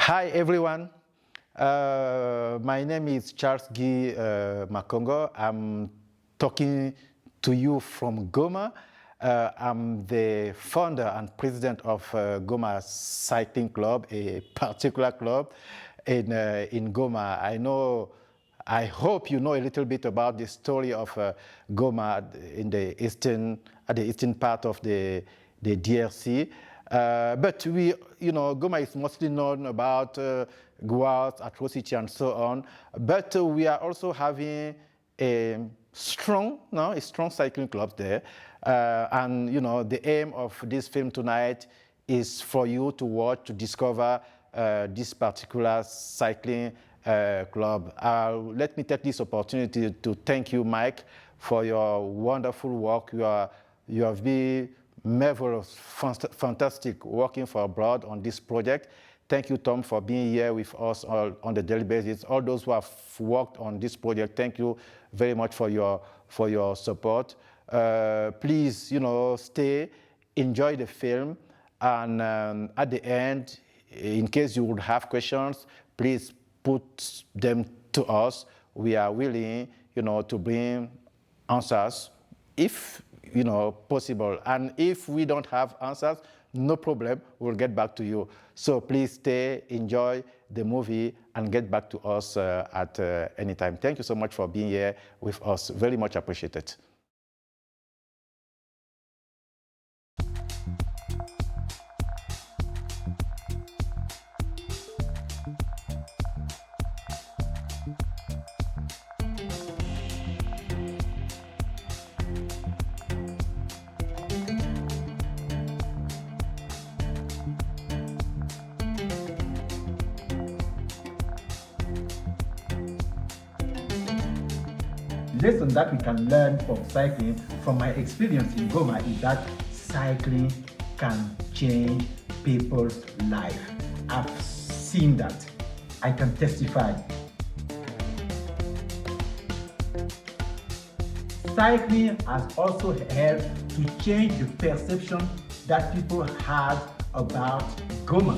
Hi, everyone. My name is Charles Guy Makongo. I'm talking to you from Goma. I'm the founder and president of Goma Cycling Club, a particular club in Goma. I hope you know a little bit about the story of Goma in the eastern part of the DRC. But Goma is mostly known about Gouas, atrocity, and so on. But we are also having a strong cycling club there. And the aim of this film tonight is for you to watch, to discover this particular cycling club. Let me take this opportunity to thank you, Mike, for your wonderful work. You have been marvelous, fantastic working for abroad on this project. Thank you, Tom, for being here with us on the daily basis. All those who have worked on this project, thank you very much for your support. Please, stay, enjoy the film, and at the end, in case you would have questions, please put them to us. We are willing, to bring answers if possible. And if we don't have answers, no problem, we'll get back to you. So please stay, enjoy the movie, and get back to us at any time. Thank you so much for being here with us. Very much appreciated. Lesson that we can learn from cycling, from my experience in Goma, is that cycling can change people's life. I've seen that. I can testify. Cycling has also helped to change the perception that people had about Goma.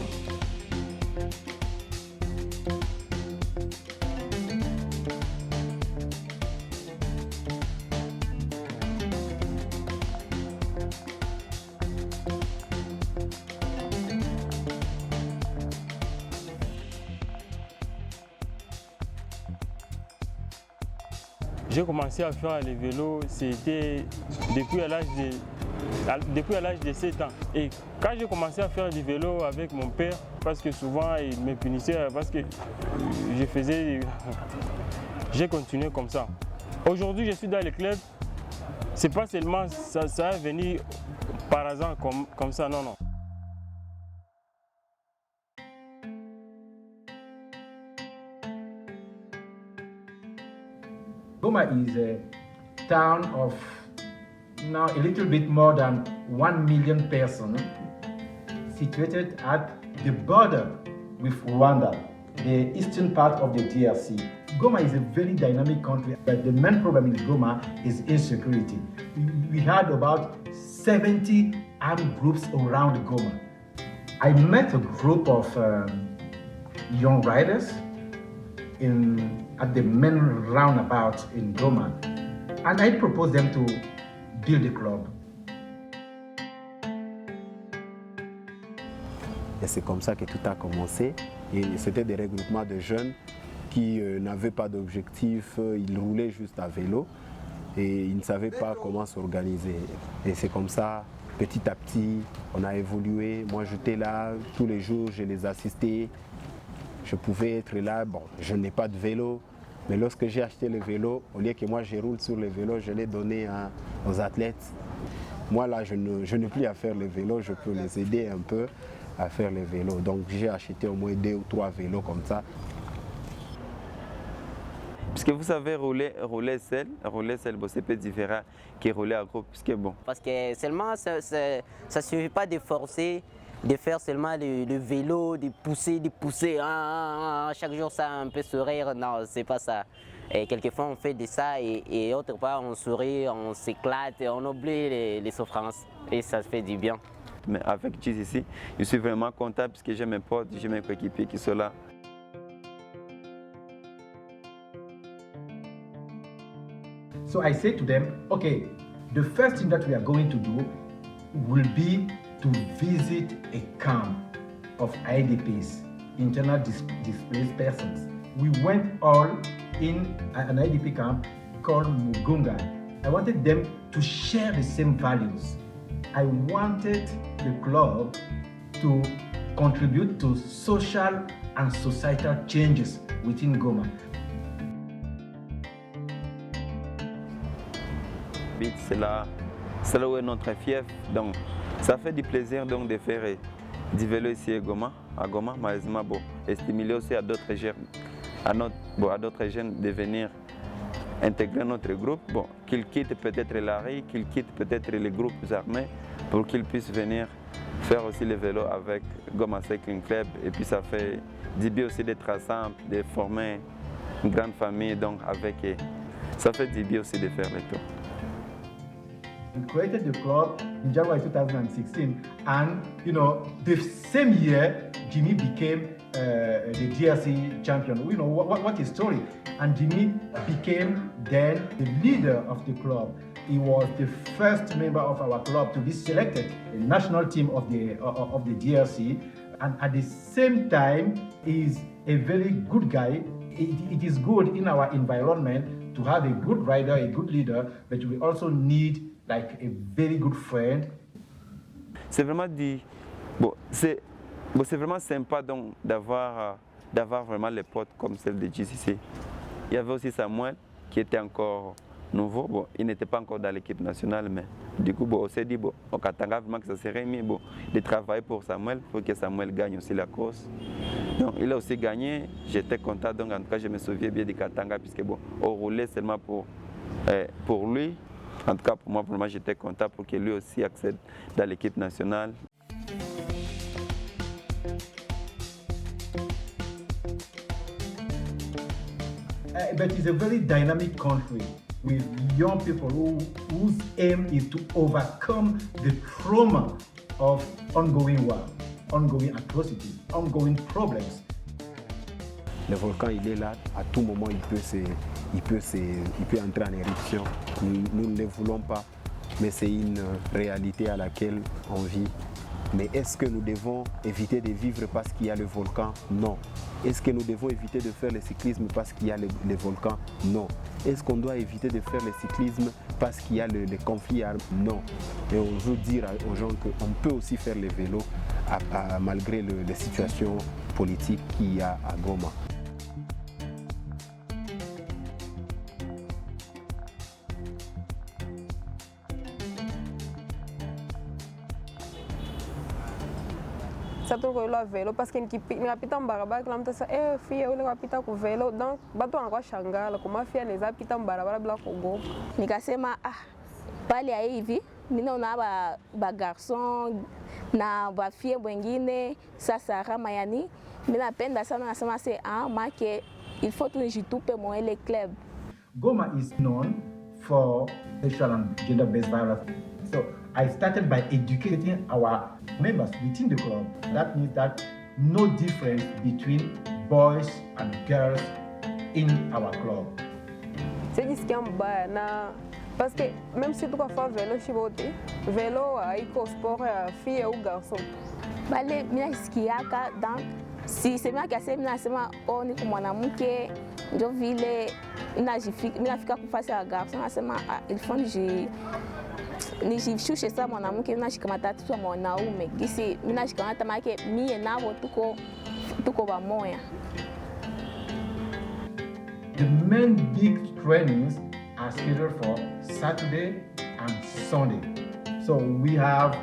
J'ai commencé à faire le vélo, c'était depuis l'âge de 7 ans. Et quand j'ai commencé à faire du vélo avec mon père, parce que souvent il me punissait parce que j'ai continué comme ça. Aujourd'hui je suis dans le club, c'est pas seulement ça est venu par hasard comme ça, non. Goma is a town of now a little bit more than 1 million persons, situated at the border with Rwanda, the eastern part of the DRC. Goma is a very dynamic country, but the main problem in Goma is insecurity. We had about 70 armed groups around Goma. I met a group of young riders at the main roundabout in Goma, and I proposed them to build a club. Et c'est comme ça que tout a commencé. Et c'était des regroupements de jeunes qui n'avaient pas d'objectif, ils roulaient juste à vélo et ils ne savaient pas comment s'organiser. Et c'est comme ça, petit à petit, on a évolué. Moi j'étais là, tous les jours je les assistais. Je pouvais être là, bon, je n'ai pas de vélo, mais lorsque j'ai acheté le vélo, au lieu que moi je roule sur le vélo, je l'ai donné aux athlètes. Moi là, je n'ai plus à faire le vélo, je peux les aider un peu à faire le vélo. Donc j'ai acheté au moins 2 ou 3 vélos comme ça. Puisque vous savez rouler seul, c'est un peu différent que rouler en groupe. Parce que seulement, ça ne suffit pas de forcer, de faire seulement le vélo, de pousser, chaque jour ça un peu sourire, non, c'est pas ça. Et quelquefois on fait de ça et autre part on sourit, on s'éclate, on oublie les souffrances et ça fait du bien. mais avec GCC, je suis vraiment content parce que j'ai mes potes, j'ai mes coéquipiers qui sont là. So I say to them, okay, the first thing that we are going to do will be to visit a camp of IDPs, internal displaced persons. We went all in an IDP camp called Mugunga. I wanted them to share the same values. I wanted the club to contribute to social and societal changes within Goma. C'est là où est notre fief. Donc, ça fait du plaisir donc, de faire du vélo ici à Goma, malheureusement, bon, et stimuler aussi à d'autres jeunes de venir intégrer notre groupe, bon, qu'ils quittent peut-être la rue, qu'ils quittent peut-être les groupes armés pour qu'ils puissent venir faire aussi le vélo avec Goma Cycling Club. Et puis ça fait du bien aussi d'être ensemble, de former une grande famille, donc avec, ça fait du bien aussi de faire le tour. We created the club in January 2016, and the same year Jimmy became the DRC champion. What a story! And Jimmy became then the leader of the club. He was the first member of our club to be selected in the national team of the DRC, and at the same time, he's a very good guy. It is good in our environment to have a good rider, a good leader, but we also need like a very good friend. C'est vraiment c'est vraiment sympa donc d'avoir vraiment les potes comme celle de GCC. Il y avait aussi Samuel qui était encore nouveau. Bon, il n'était pas encore dans l'équipe nationale, mais du coup, on s'est dit, au Katanga, vraiment que ça serait mieux de travailler pour Samuel, pour que Samuel gagne aussi la course. Donc, il a aussi gagné. J'étais content, donc en tout cas, je me souviens bien du Katanga, puisque on roulait seulement pour lui. En tout cas, pour moi, j'étais content pour que lui aussi accède dans l'équipe nationale. But it's a very dynamic country with young people whose aim is to overcome the trauma of ongoing war, ongoing atrocities, ongoing problems. Le volcan, il est là, à tout moment, il peut entrer en éruption. Nous ne le voulons pas, mais c'est une réalité à laquelle on vit. Mais est-ce que nous devons éviter de vivre parce qu'il y a le volcan? Non. Est-ce que nous devons éviter de faire le cyclisme parce qu'il y a le volcan? Non. Est-ce qu'on doit éviter de faire le cyclisme parce qu'il y a le conflit armé? Non. Et on veut dire aux gens qu'on peut aussi faire le vélo malgré les situations politiques qu'il y a à Goma. Sato ko ilo velo parce que nikapita mbarabara kila mtu sasa fia ule kapita ku velo, donc batu wanakuwa shangala kuma fia neza pita mbarabara bila kuogopa. Nikasema pale ya hivi mimi naona ba garçon na ba fia wengine sasa kama yani mimi napenda sana nasema make il faut que jitupe mo ele club. Goma is known for sexual and gender-based violence. So I started by educating our members within the club. That means that no difference between boys and girls in our club. Sijisikia mbaya na parce que même si tu fais vélo chibote, vélo haiko sport ya fille ou garçon. Bale mimi nasikiaka donc si c'est moi qui asema nasema ni mwanamke ndio vile ninafika kufasi ya garçon nasema il faut nishishushe saa mwanamke ninashikamata tu wa mwanaume gisi ninashikamata make mie nabo tuko pamoja. The main big trainings are scheduled for Saturday and Sunday. So we have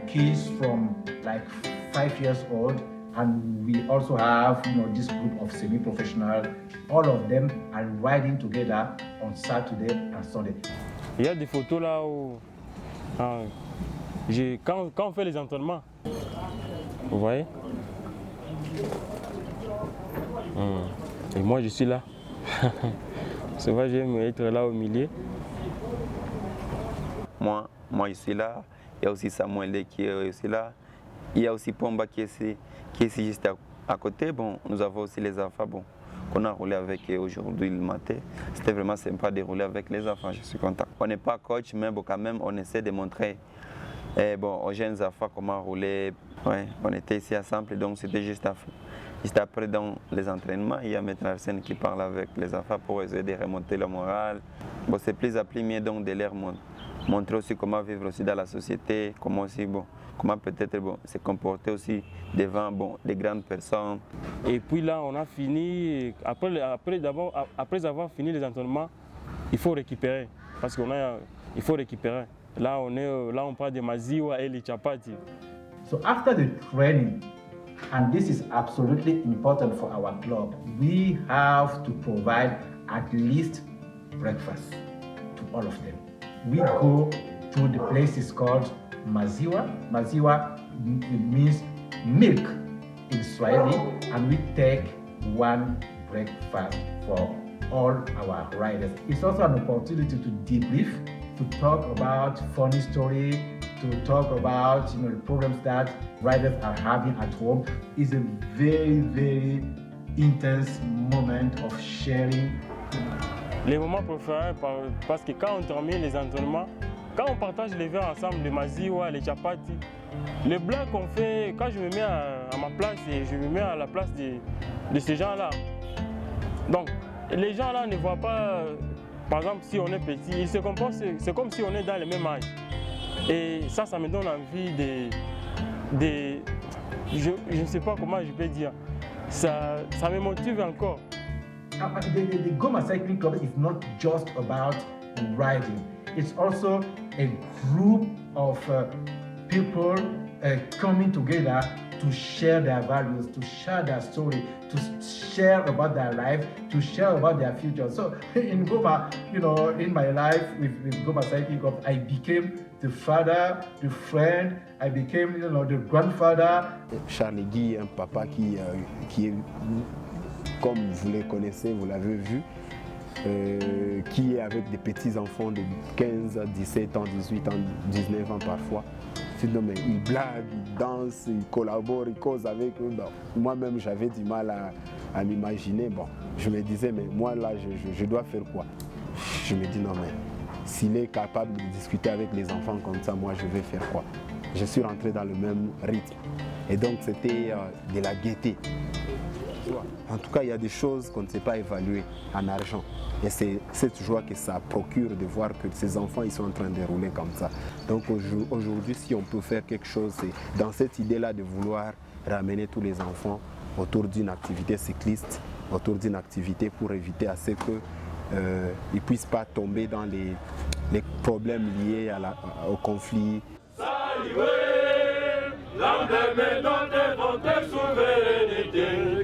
kids from like 5 years old, and we also have this group of semi-professional. All of them are riding together on Saturday and Sunday. Il y a des photos là où, quand on fait les entraînements, vous voyez, et moi je suis là. C'est vrai, j'aime être là au milieu. Moi je suis là Il y a aussi Samuel qui est aussi là. Il y a aussi Pomba qui est ici juste à côté. Bon, nous avons aussi les enfants qu'on a roulé avec aujourd'hui le matin. C'était vraiment sympa de rouler avec les enfants, je suis content. On n'est pas coach, mais quand même on essaie de montrer aux jeunes enfants comment rouler. Ouais, on était ici ensemble, donc c'était juste après dans les entraînements, il y a Maître Arsène qui parle avec les enfants pour essayer de remonter le moral. Bon, c'est plus mieux donc de leur montrer aussi comment vivre aussi dans la société, comment aussi comment peut-être se comporter aussi devant des grandes personnes. Et puis là, on a fini, après avoir fini les entraînements, il faut récupérer, parce qu'il faut récupérer. Là, on parle de maziwa et les chapati. So after the training, and this is absolutely important for our club, we have to provide at least breakfast to all of them. We go to the place called maziwa. Maziwa means milk in Swahili, and we take one breakfast for all our riders. It's also an opportunity to debrief, to talk about funny story, to talk about the problems that riders are having at home. Is a very, very intense moment of sharing. Les moments préférés, parce que quand on termine les entraînements, quand on partage les verres ensemble, les maziwa, les chapati, les blagues qu'on fait, quand je me mets à ma place et je me mets à la place de ces gens-là. Donc, les gens-là ne voient pas, par exemple, si on est petit, ils se comportent, c'est comme si on est dans le même âge. Et ça me donne envie je ne sais pas comment je peux dire, ça me motive encore. The Goma Cycling Club is not just about riding. It's also a group of people coming together to share their values, to share their story, to share about their life, to share about their future. So in Goma, in my life with Goma Cycling Club, I became the father, the friend, I became, the grandfather. Charles Guy, un papa qui est, comme vous les connaissez, vous l'avez vu, qui est avec des petits-enfants de 15, 17 ans, 18 ans, 19 ans parfois. Mais il blague, il danse, il collabore, il cause avec eux. Moi-même, j'avais du mal à m'imaginer. Bon, je me disais, mais moi là, je dois faire quoi? Je me dis, non mais, s'il est capable de discuter avec les enfants comme ça, moi je vais faire quoi? Je suis rentré dans le même rythme. Et donc c'était de la gaieté. En tout cas, il y a des choses qu'on ne sait pas évaluer en argent. Et c'est cette joie que ça procure de voir que ces enfants ils sont en train de rouler comme ça. Donc aujourd'hui, si on peut faire quelque chose, c'est dans cette idée-là de vouloir ramener tous les enfants autour d'une activité cycliste, autour d'une activité pour éviter à ce qu'ils ne puissent pas tomber dans les problèmes liés au conflit.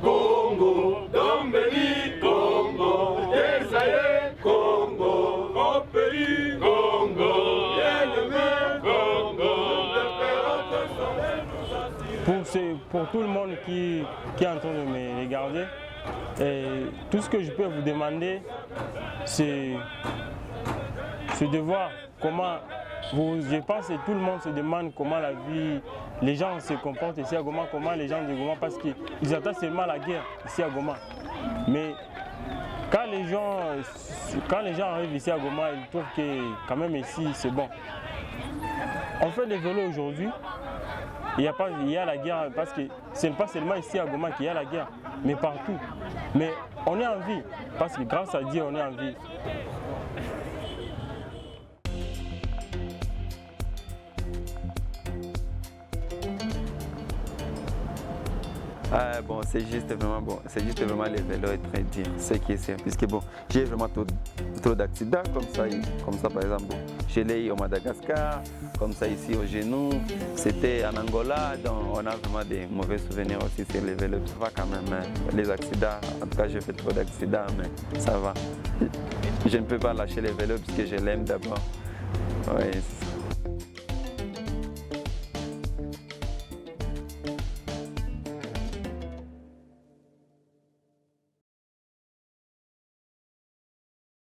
Congo, Dombeni, Congo, Esaïe, Congo, mon pays, Congo, bien-aimé, Congo, pour tout le monde qui est en train de me regarder, tout ce que je peux vous demander, c'est de voir comment, je pense que tout le monde se demande comment la vie, les gens se comportent ici à Goma, comment les gens de Goma, parce qu'ils attendent seulement la guerre ici à Goma. Mais quand les gens arrivent ici à Goma, ils trouvent que quand même ici c'est bon. On fait des vélos aujourd'hui, il y a la guerre, parce que ce n'est pas seulement ici à Goma qu'il y a la guerre, mais partout. Mais on est en vie, parce que grâce à Dieu on est en vie. Bon, c'est juste vraiment les vélos et très dur, ce qui est sûr, puisque bon, j'ai vraiment trop d'accidents comme ça par exemple, bon, je l'ai eu au Madagascar, comme ça ici au genou, c'était en Angola, donc on a vraiment des mauvais souvenirs aussi sur les vélos, ça va quand même, hein. Les accidents, en tout cas j'ai fait trop d'accidents, mais ça va, je ne peux pas lâcher les vélos puisque je l'aime d'abord, ouais,